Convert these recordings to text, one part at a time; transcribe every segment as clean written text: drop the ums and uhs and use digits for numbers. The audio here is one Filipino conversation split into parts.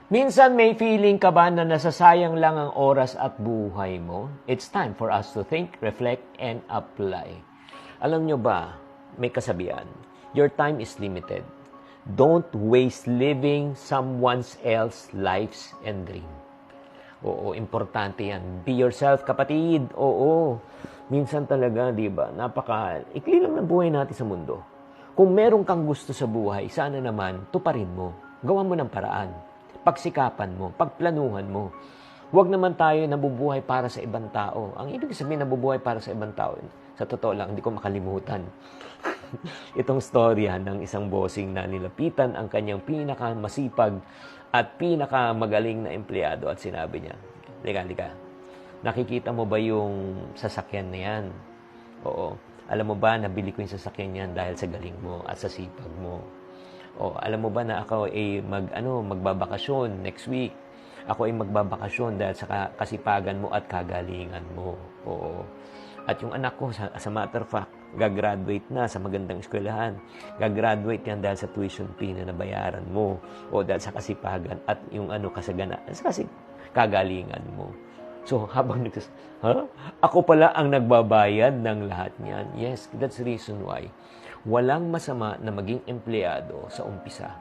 Minsan may feeling ka ba na nasasayang lang ang oras at buhay mo? It's time for us to think, reflect, and apply. Alam nyo ba, may kasabihan, your time is limited. Don't waste living someone else's lives and dream. Oo, importante yan. Be yourself, kapatid. Oo, minsan talaga, di ba, ikli lang ng buhay natin sa mundo. Kung meron kang gusto sa buhay, sana naman, tuparin mo. Gawan mo ng paraan. Pagsikapan mo, pagplanuhan mo. Huwag naman tayo nabubuhay para sa ibang tao. Ang ibig sabihin nabubuhay para sa ibang tao, sa totoo lang, hindi ko makalimutan. Itong storya ng isang bossing na nilapitan ang kanyang pinakamasipag at pinakamagaling na empleyado at sinabi niya, Lika, nakikita mo ba yung sasakyan na yan? Oo. Alam mo ba, nabili ko yung sasakyan yan dahil sa galing mo at sa sipag mo. O, alam mo ba na ako ay magbabakasyon next week? Ako ay magbabakasyon dahil sa kasipagan mo at kagalingan mo. Oo. At yung anak ko, as a matter of fact, gagraduate na sa magandang eskwelahan. Gagraduate yan dahil sa tuition fee na nabayaran mo. O dahil sa kasipagan at yung kasi kagalingan mo. So, habang ako pala ang nagbabayad ng lahat niyan. Yes, that's the reason why. Walang masama na maging empleyado sa umpisa.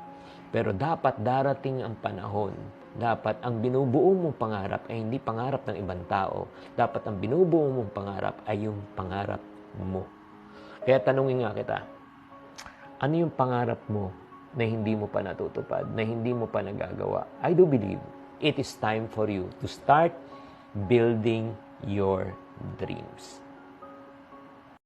Pero dapat darating ang panahon. Dapat ang binubuo mong pangarap ay hindi pangarap ng ibang tao. Dapat ang binubuo mong pangarap ay yung pangarap mo. Kaya tanungin nga kita, ano yung pangarap mo na hindi mo pa natutupad, na hindi mo pa nagagawa? I do believe it is time for you to start building your dreams.